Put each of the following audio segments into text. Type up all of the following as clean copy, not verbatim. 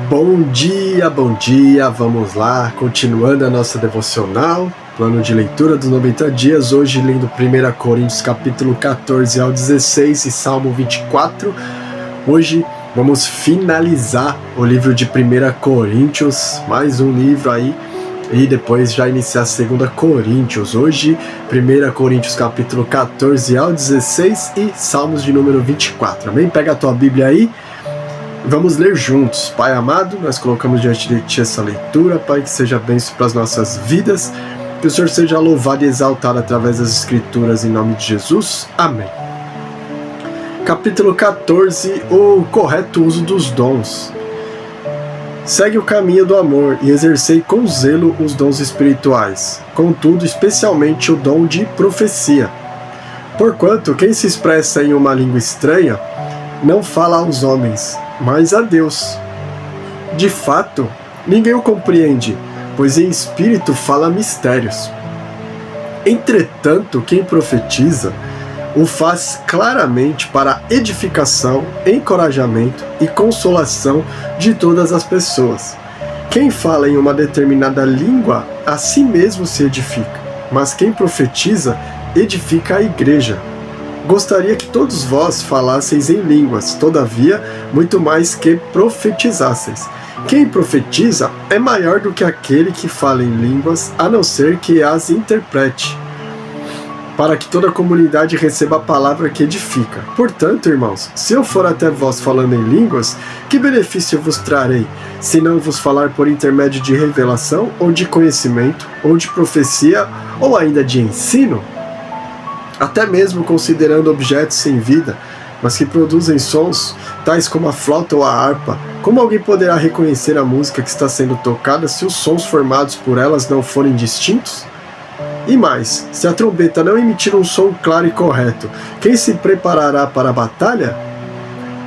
Bom dia, vamos lá, continuando a nossa devocional, plano de leitura dos 90 dias, hoje lendo 1 Coríntios capítulo 14 ao 16 e Salmo 24, hoje vamos finalizar o livro de 1 Coríntios, mais um livro aí, e depois já iniciar 2 Coríntios, hoje 1 Coríntios capítulo 14 ao 16 e Salmos de número 24, amém? Pega a tua Bíblia aí. Vamos ler juntos. Pai amado, nós colocamos diante de Ti essa leitura, Pai, que seja bênção para as nossas vidas, que o Senhor seja louvado e exaltado através das Escrituras, em nome de Jesus. Amém. Capítulo 14, o correto uso dos dons. Segue o caminho do amor e exercei com zelo os dons espirituais, contudo, especialmente o dom de profecia. Porquanto, quem se expressa em uma língua estranha, não fala aos homens, mas a Deus. De fato, ninguém o compreende, pois em espírito fala mistérios. Entretanto, quem profetiza, o faz claramente para edificação, encorajamento e consolação de todas as pessoas. Quem fala em uma determinada língua, a si mesmo se edifica, mas quem profetiza, edifica a igreja. Gostaria que todos vós falasseis em línguas, todavia, muito mais que profetizasseis. Quem profetiza é maior do que aquele que fala em línguas, a não ser que as interprete, para que toda a comunidade receba a palavra que edifica. Portanto, irmãos, se eu for até vós falando em línguas, que benefício vos trarei, se não vos falar por intermédio de revelação, ou de conhecimento, ou de profecia, ou ainda de ensino? Até mesmo considerando objetos sem vida, mas que produzem sons, tais como a flauta ou a harpa, como alguém poderá reconhecer a música que está sendo tocada se os sons formados por elas não forem distintos? E mais, se a trombeta não emitir um som claro e correto, quem se preparará para a batalha?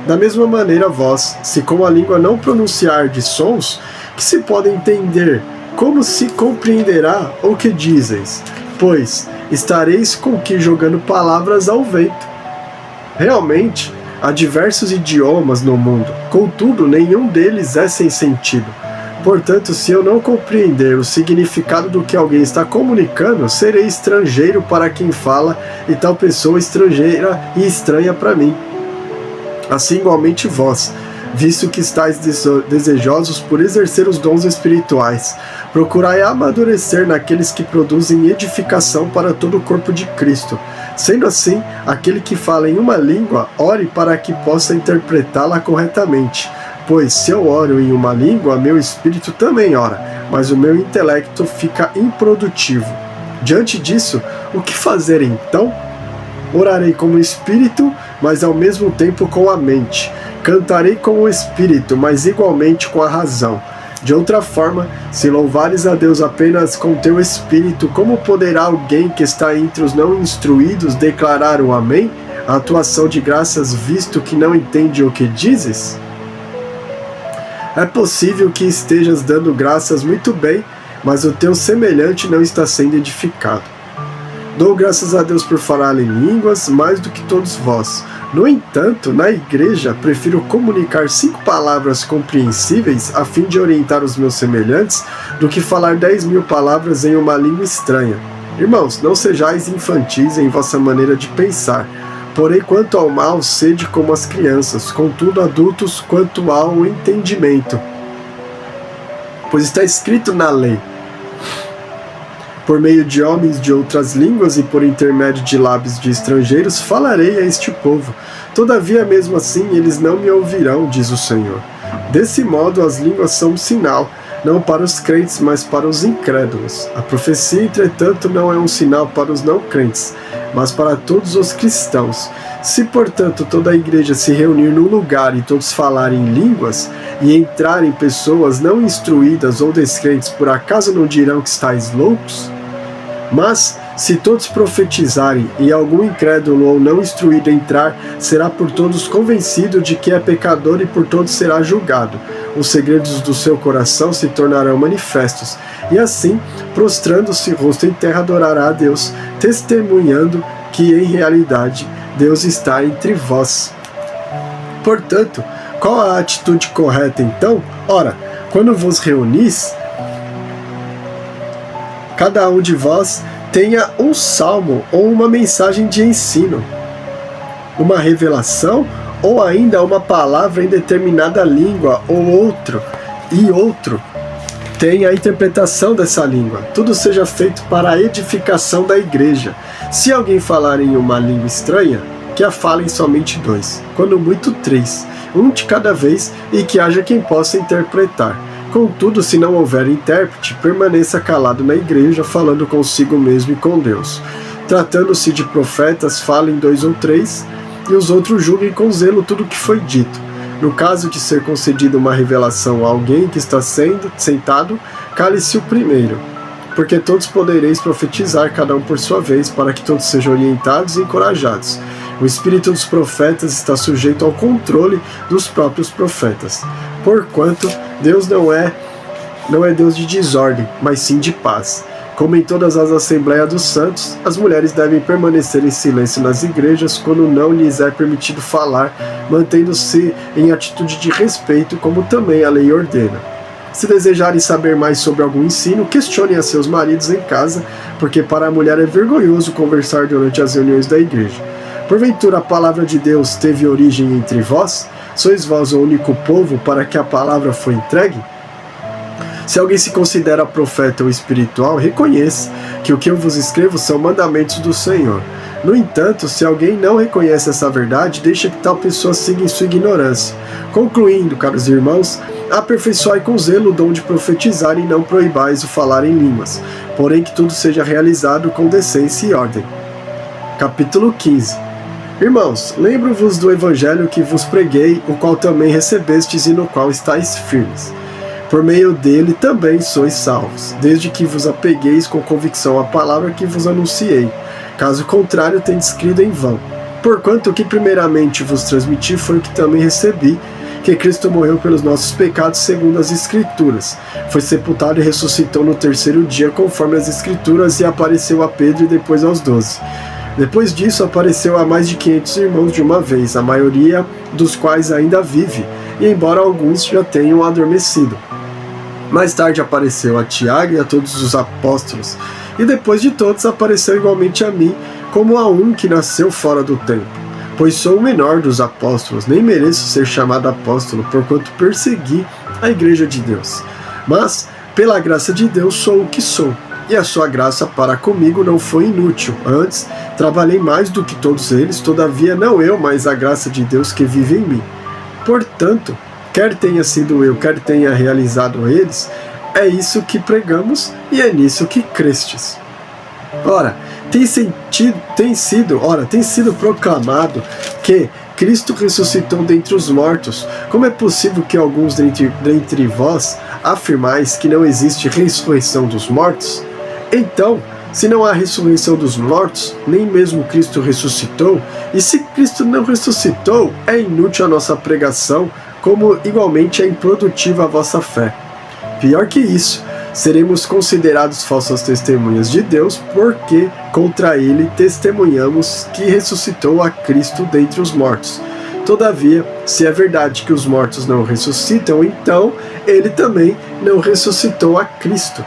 Da mesma maneira vós, se com a língua não pronunciardes sons, que se podem entender, como se compreenderá o que dizeis? Pois estareis com que jogando palavras ao vento. Realmente, há diversos idiomas no mundo, contudo, nenhum deles é sem sentido. Portanto, se eu não compreender o significado do que alguém está comunicando, serei estrangeiro para quem fala, e tal pessoa estrangeira e estranha para mim. Assim, igualmente vós, visto que estáis desejosos por exercer os dons espirituais, procurai amadurecer naqueles que produzem edificação para todo o corpo de Cristo. Sendo assim, aquele que fala em uma língua, ore para que possa interpretá-la corretamente. Pois se eu oro em uma língua, meu espírito também ora, mas o meu intelecto fica improdutivo. Diante disso, o que fazer então? Orarei com o espírito, mas ao mesmo tempo com a mente. Cantarei com o espírito, mas igualmente com a razão. De outra forma, se louvares a Deus apenas com teu espírito, como poderá alguém que está entre os não instruídos declarar o amém? A tua ação de graças, visto que não entende o que dizes? É possível que estejas dando graças muito bem, mas o teu semelhante não está sendo edificado. Dou graças a Deus por falar em línguas mais do que todos vós. No entanto, na igreja, prefiro comunicar 5 palavras compreensíveis a fim de orientar os meus semelhantes do que falar 10.000 palavras em uma língua estranha. Irmãos, não sejais infantis em vossa maneira de pensar. Porém, quanto ao mal, sede como as crianças, contudo adultos quanto ao entendimento. Pois está escrito na lei: por meio de homens de outras línguas e por intermédio de lábios de estrangeiros falarei a este povo. Todavia, mesmo assim, eles não me ouvirão, diz o Senhor. Desse modo, as línguas são um sinal, não para os crentes, mas para os incrédulos. A profecia, entretanto, não é um sinal para os não crentes, mas para todos os cristãos. Se, portanto, toda a igreja se reunir num lugar e todos falarem línguas, e entrarem pessoas não instruídas ou descrentes, por acaso não dirão que estáis loucos? Mas, se todos profetizarem e algum incrédulo ou não instruído entrar, será por todos convencido de que é pecador e por todos será julgado. Os segredos do seu coração se tornarão manifestos, e assim, prostrando-se rosto em terra, adorará a Deus, testemunhando que, em realidade, Deus está entre vós. Portanto, Qual a atitude correta então? Ora, quando vos reunis, cada um de vós tenha um salmo ou uma mensagem de ensino, uma revelação ou ainda uma palavra em determinada língua ou outro tem a interpretação dessa língua. Tudo seja feito para a edificação da igreja. Se alguém falar em uma língua estranha, que a falem somente 2, quando muito 3, um de cada vez, e que haja quem possa interpretar. Contudo, se não houver intérprete, permaneça calado na igreja, falando consigo mesmo e com Deus. Tratando-se de profetas, falem 2 ou 3, e os outros julguem com zelo tudo o que foi dito. No caso de ser concedida uma revelação a alguém que está sentado, cale-se o primeiro, porque todos podereis profetizar, cada um por sua vez, para que todos sejam orientados e encorajados. O espírito dos profetas está sujeito ao controle dos próprios profetas, porquanto Deus não é Deus de desordem, mas sim de paz. Como em todas as assembleias dos santos, as mulheres devem permanecer em silêncio nas igrejas quando não lhes é permitido falar, mantendo-se em atitude de respeito, como também a lei ordena. Se desejarem saber mais sobre algum ensino, questionem a seus maridos em casa, porque para a mulher é vergonhoso conversar durante as reuniões da igreja. Porventura a palavra de Deus teve origem entre vós? Sois vós o único povo para que a palavra foi entregue? Se alguém se considera profeta ou espiritual, reconheça que o que eu vos escrevo são mandamentos do Senhor. No entanto, se alguém não reconhece essa verdade, deixa que tal pessoa siga em sua ignorância. Concluindo, caros irmãos, aperfeiçoai com zelo o dom de profetizar e não proibais o falar em línguas, porém que tudo seja realizado com decência e ordem. Capítulo 15. Irmãos, lembro-vos do evangelho que vos preguei, o qual também recebestes e no qual estáis firmes. Por meio dele também sois salvos, desde que vos apegueis com convicção à palavra que vos anunciei. Caso contrário, tendes crido em vão. Porquanto o que primeiramente vos transmiti foi o que também recebi, que Cristo morreu pelos nossos pecados segundo as Escrituras. Foi sepultado e ressuscitou no terceiro dia conforme as Escrituras e apareceu a Pedro e depois aos 12. Depois disso apareceu a mais de 500 irmãos de uma vez, a maioria dos quais ainda vive, e embora alguns já tenham adormecido. Mais tarde apareceu a Tiago e a todos os apóstolos, e depois de todos apareceu igualmente a mim, como a um que nasceu fora do tempo. Pois sou o menor dos apóstolos, nem mereço ser chamado apóstolo, porquanto persegui a igreja de Deus. Mas, pela graça de Deus, sou o que sou, e a sua graça para comigo não foi inútil. Antes, trabalhei mais do que todos eles, todavia não eu, mas a graça de Deus que vive em mim. Portanto, quer tenha sido eu, quer tenha realizado eles, é isso que pregamos e é nisso que crestes. Ora, tem sido proclamado que Cristo ressuscitou dentre os mortos. Como é possível que alguns dentre vós afirmais que não existe ressurreição dos mortos? Então, se não há ressurreição dos mortos, nem mesmo Cristo ressuscitou, e se Cristo não ressuscitou, é inútil a nossa pregação, como igualmente é improdutiva a vossa fé. Pior que isso, seremos considerados falsas testemunhas de Deus, porque contra ele testemunhamos que ressuscitou a Cristo dentre os mortos. Todavia, se é verdade que os mortos não ressuscitam, então ele também não ressuscitou a Cristo.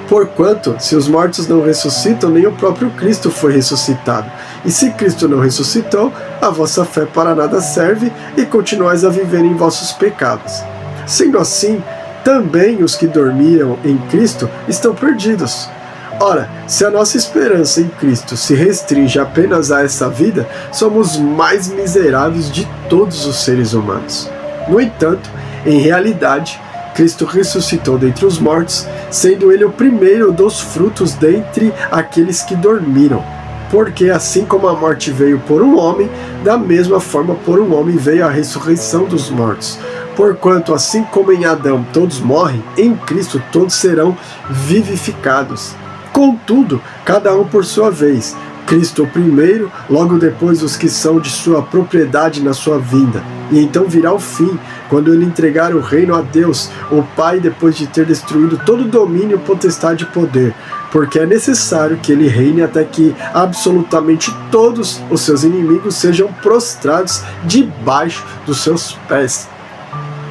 Porquanto, se os mortos não ressuscitam, nem o próprio Cristo foi ressuscitado. E se Cristo não ressuscitou, a vossa fé para nada serve e continuais a viver em vossos pecados. Sendo assim, também os que dormiram em Cristo estão perdidos. Ora, se a nossa esperança em Cristo se restringe apenas a essa vida, somos mais miseráveis de todos os seres humanos. No entanto, em realidade, Cristo ressuscitou dentre os mortos, sendo ele o primeiro dos frutos dentre aqueles que dormiram. Porque assim como a morte veio por um homem, da mesma forma por um homem veio a ressurreição dos mortos. Porquanto assim como em Adão todos morrem, em Cristo todos serão vivificados. Contudo, cada um por sua vez, Cristo o primeiro, logo depois os que são de sua propriedade na sua vinda. E então virá o fim, quando ele entregar o reino a Deus, o Pai, depois de ter destruído todo domínio, potestade e poder, porque é necessário que ele reine até que absolutamente todos os seus inimigos sejam prostrados debaixo dos seus pés.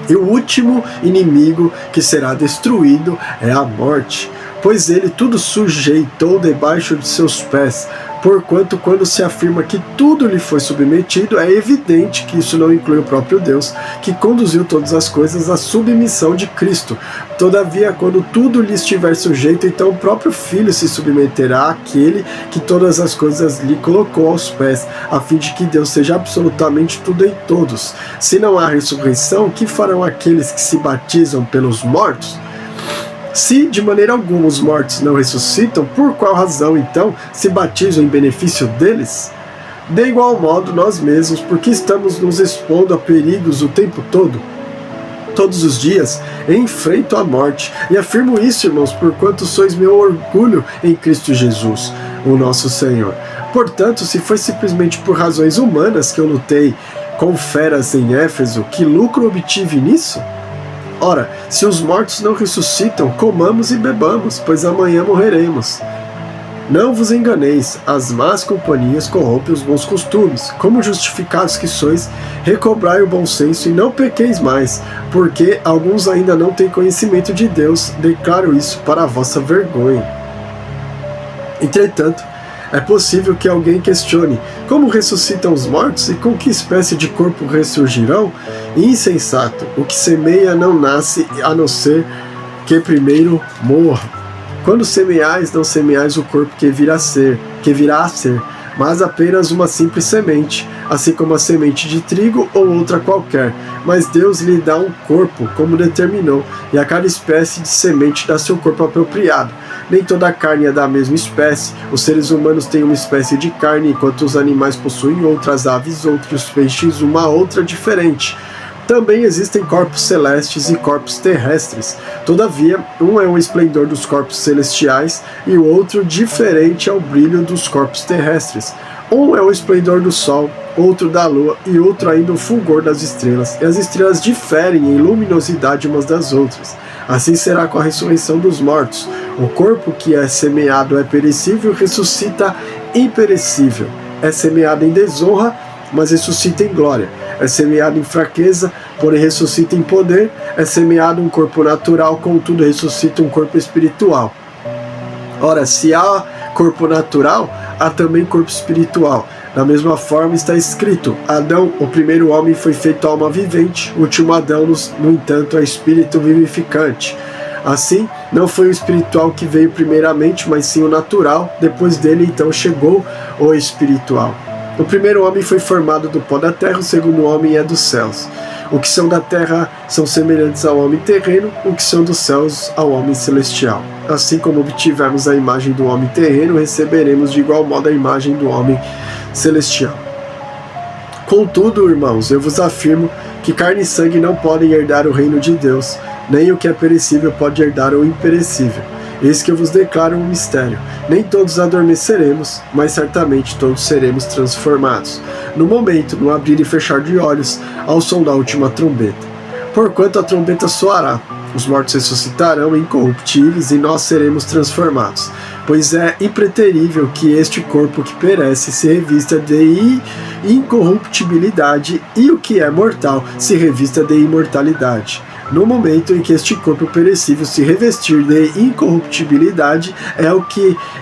E o último inimigo que será destruído é a morte, pois ele tudo sujeitou debaixo de seus pés. Porquanto, quando se afirma que tudo lhe foi submetido, é evidente que isso não inclui o próprio Deus, que conduziu todas as coisas à submissão de Cristo. Todavia, quando tudo lhe estiver sujeito, então o próprio Filho se submeterá àquele que todas as coisas lhe colocou aos pés, a fim de que Deus seja absolutamente tudo em todos. Se não há ressurreição, o que farão aqueles que se batizam pelos mortos? Se de maneira alguma os mortos não ressuscitam, por qual razão então se batizam em benefício deles? De igual modo nós mesmos, porque estamos nos expondo a perigos o tempo todo, todos os dias, enfrento a morte, e afirmo isso, irmãos, porquanto sois meu orgulho em Cristo Jesus, o nosso Senhor. Portanto, se foi simplesmente por razões humanas que eu lutei com feras em Éfeso, que lucro obtive nisso? Ora, se os mortos não ressuscitam, comamos e bebamos, pois amanhã morreremos. Não vos enganeis, as más companhias corrompem os bons costumes. Como justificados que sois, recobrai o bom senso e não pequeis mais, porque alguns ainda não têm conhecimento de Deus. Declaro isso para a vossa vergonha. Entretanto, é possível que alguém questione: como ressuscitam os mortos e com que espécie de corpo ressurgirão? Insensato, o que semeia não nasce a não ser que primeiro morra. Quando semeais, não semeais o corpo que virá a ser, mas apenas uma simples semente, assim como a semente de trigo ou outra qualquer. Mas Deus lhe dá um corpo, como determinou, e a cada espécie de semente dá seu corpo apropriado. Nem toda a carne é da mesma espécie. Os seres humanos têm uma espécie de carne, enquanto os animais possuem outras, aves outras, os peixes uma outra diferente. Também existem corpos celestes e corpos terrestres. Todavia, um é o esplendor dos corpos celestiais e o outro diferente ao brilho dos corpos terrestres. Um é o esplendor do sol, outro da lua e outro ainda o fulgor das estrelas. E as estrelas diferem em luminosidade umas das outras. Assim será com a ressurreição dos mortos. O corpo que é semeado é perecível, ressuscita imperecível. É semeado em desonra, mas ressuscita em glória. É semeado em fraqueza, porém ressuscita em poder. É semeado um corpo natural, contudo ressuscita um corpo espiritual. Ora, se há corpo natural, há também corpo espiritual. Da mesma forma está escrito: Adão, o primeiro homem, foi feito alma vivente, o último Adão, no entanto, é espírito vivificante. Assim, não foi o espiritual que veio primeiramente, mas sim o natural. Depois dele, então, chegou o espiritual. O primeiro homem foi formado do pó da terra, o segundo homem é dos céus. O que são da terra são semelhantes ao homem terreno, o que são dos céus ao homem celestial. Assim como obtivemos a imagem do homem terreno, receberemos de igual modo a imagem do homem celestial. Contudo, irmãos, eu vos afirmo que carne e sangue não podem herdar o reino de Deus, nem o que é perecível pode herdar o imperecível. Eis que eu vos declaro um mistério: nem todos adormeceremos, mas certamente todos seremos transformados, no momento, no abrir e fechar de olhos, ao som da última trombeta. Porquanto a trombeta soará, os mortos ressuscitarão incorruptíveis e nós seremos transformados. Pois é impreterível que este corpo que perece se revista de incorruptibilidade e o que é mortal se revista de imortalidade. No momento em que este corpo perecível se revestir de incorruptibilidade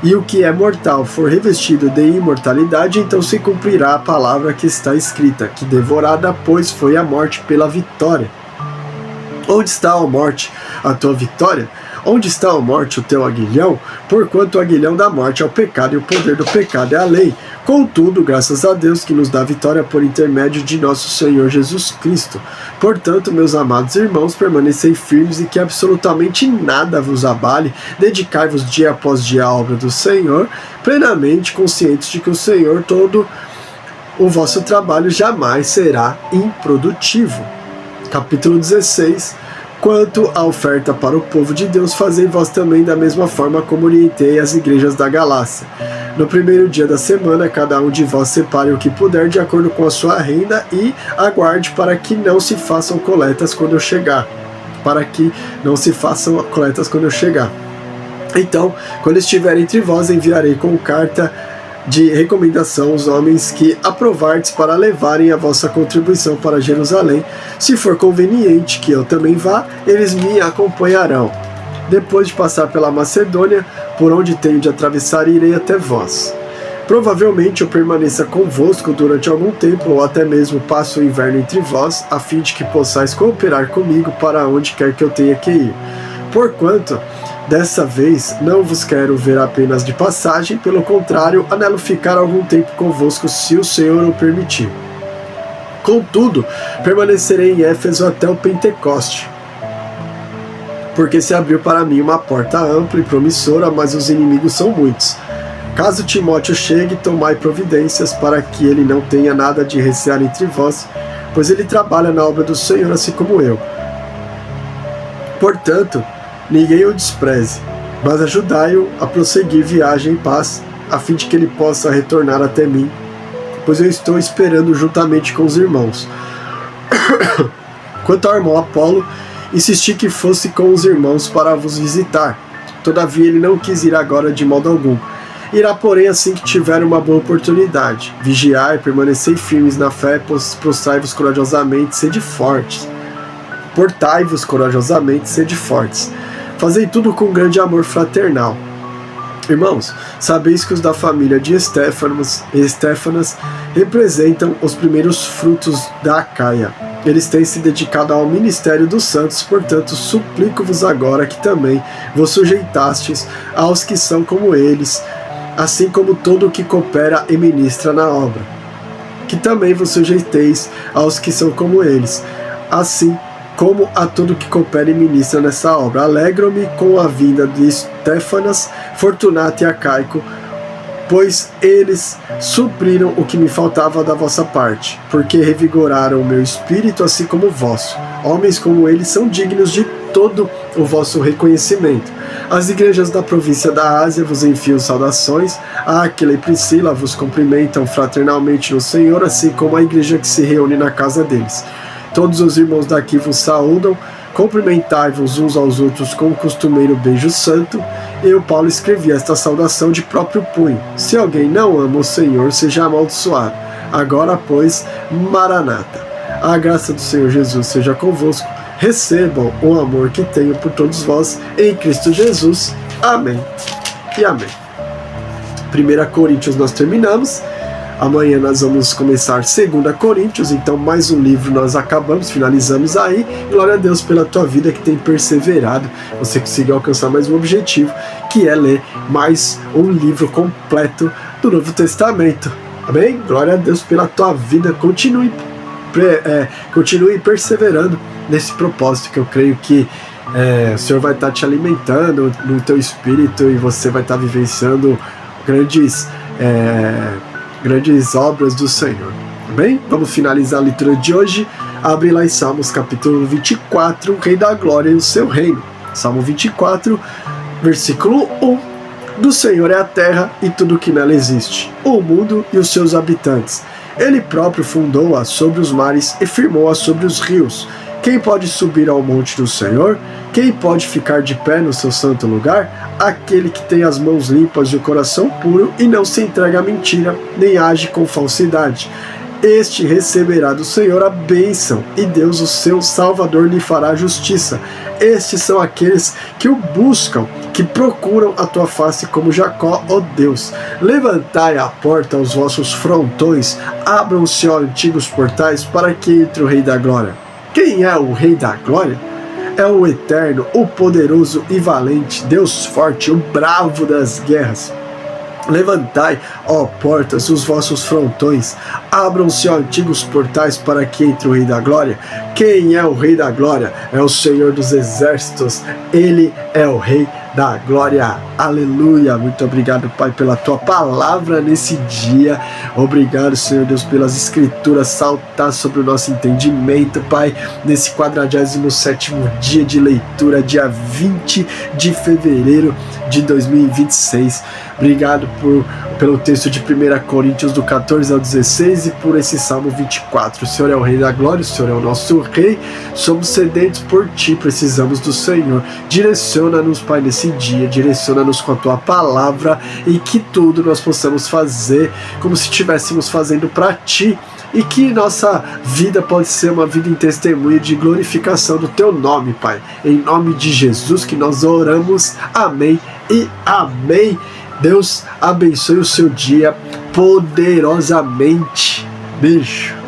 e o que é mortal for revestido de imortalidade, então se cumprirá a palavra que está escrita, que devorada, pois, foi a morte pela vitória. Onde está, ó morte, a tua vitória? Onde está, ó morte, o teu aguilhão? Porquanto o aguilhão da morte é o pecado e o poder do pecado é a lei. Contudo, graças a Deus que nos dá vitória por intermédio de nosso Senhor Jesus Cristo. Portanto, meus amados irmãos, permanecei firmes e que absolutamente nada vos abale. Dedicai-vos dia após dia à obra do Senhor, plenamente conscientes de que o Senhor todo o vosso trabalho jamais será improdutivo. Capítulo 16, Quanto à oferta para o povo de Deus, fazei vós também da mesma forma como orientei as igrejas da Galácia. No primeiro dia da semana, cada um de vós separe o que puder de acordo com a sua renda e aguarde para que não se façam coletas quando eu chegar. Então, quando estiver entre vós, enviarei com carta de recomendação os homens que aprovardes para levarem a vossa contribuição para Jerusalém. Se for conveniente que eu também vá, eles me acompanharão. Depois de passar pela Macedônia, por onde tenho de atravessar, irei até vós. Provavelmente eu permaneça convosco durante algum tempo, ou até mesmo passo o inverno entre vós, a fim de que possais cooperar comigo para onde quer que eu tenha que ir. Porquanto, dessa vez, não vos quero ver apenas de passagem, pelo contrário, anelo ficar algum tempo convosco, se o Senhor o permitir. Contudo, permanecerei em Éfeso até o Pentecoste, porque se abriu para mim uma porta ampla e promissora, mas os inimigos são muitos. Caso Timóteo chegue, tomai providências para que ele não tenha nada de recear entre vós, pois ele trabalha na obra do Senhor, assim como eu. Portanto, ninguém o despreze, mas ajudai-o a prosseguir viagem em paz, a fim de que ele possa retornar até mim, pois eu estou esperando juntamente com os irmãos. Quanto ao irmão Apolo, insisti que fosse com os irmãos para vos visitar. Todavia ele não quis ir agora de modo algum. Irá, porém, assim que tiver uma boa oportunidade. Vigiai, permanecei firmes na fé, prostrai-vos corajosamente, sede fortes. Portai-vos corajosamente, sede fortes. Fazei tudo com grande amor fraternal. Irmãos, sabeis que os da família de Estéfanas representam os primeiros frutos da Acaia. Eles têm se dedicado ao ministério dos santos, portanto, suplico-vos agora que também vos sujeitastes aos que são como eles, assim como todo o que coopera e ministra na obra. Que também vos sujeiteis aos que são como eles, assim como a tudo que coopera e ministra nessa obra. Alegro-me com a vinda de Estéfanas, Fortunato e Acaico, pois eles supriram o que me faltava da vossa parte, porque revigoraram o meu espírito, assim como o vosso. Homens como eles são dignos de todo o vosso reconhecimento. As igrejas da província da Ásia vos enviam saudações. A Áquila e Priscila vos cumprimentam fraternalmente no Senhor, assim como a igreja que se reúne na casa deles. Todos os irmãos daqui vos saúdam. Cumprimentai-vos uns aos outros com o costumeiro beijo santo. Eu, Paulo, escrevi esta saudação de próprio punho. Se alguém não ama o Senhor, seja amaldiçoado. Agora, pois, Maranata. A graça do Senhor Jesus seja convosco. Recebam o amor que tenho por todos vós em Cristo Jesus. Amém e amém. 1 Coríntios nós terminamos. Amanhã nós vamos começar 2 Coríntios, então mais um livro nós acabamos, finalizamos aí. Glória a Deus pela tua vida que tem perseverado, você conseguiu alcançar mais um objetivo, que é ler mais um livro completo do Novo Testamento. Amém? Glória a Deus pela tua vida, continue perseverando nesse propósito, que eu creio que o Senhor vai estar te alimentando no teu espírito e você vai estar vivenciando grandes obras do Senhor. Bem, vamos finalizar a leitura de hoje. Abre lá em Salmos capítulo 24, o Rei da Glória e o seu reino. Salmo 24, versículo 1. Do Senhor é a terra e tudo o que nela existe, o mundo e os seus habitantes. Ele próprio fundou-a sobre os mares e firmou-a sobre os rios. Quem pode subir ao monte do Senhor? Quem pode ficar de pé no seu santo lugar? Aquele que tem as mãos limpas e o coração puro e não se entrega à mentira, nem age com falsidade. Este receberá do Senhor a bênção, e Deus, o seu Salvador, lhe fará justiça. Estes são aqueles que o buscam, que procuram a tua face como Jacó, ó Deus. Levantai a porta aos vossos frontões, abram-se, ó antigos portais, para que entre o Rei da Glória. Quem é o Rei da Glória? É o eterno, o poderoso e valente, Deus forte, o bravo das guerras. Levantai, ó portas, os vossos frontões, abram-se, ó antigos portais, para que entre o Rei da Glória. Quem é o Rei da Glória? É o Senhor dos Exércitos, Ele é o Rei da Glória. Aleluia! Muito obrigado, Pai, pela Tua palavra nesse dia. Obrigado, Senhor Deus, pelas Escrituras saltar sobre o nosso entendimento, Pai, nesse 47º dia de leitura, dia 20 de fevereiro de 2026. Obrigado pelo texto de 1 Coríntios do 14 ao 16 e por esse Salmo 24. O Senhor é o Rei da Glória, o Senhor é o nosso Rei. Somos sedentos por Ti, precisamos do Senhor. Direciona-nos, Pai, nesse dia, direciona-nos com a Tua palavra e que tudo nós possamos fazer como se estivéssemos fazendo para Ti. E que nossa vida pode ser uma vida em testemunho de glorificação do Teu nome, Pai. Em nome de Jesus que nós oramos. Amém e amém. Deus abençoe o seu dia poderosamente. Beijo.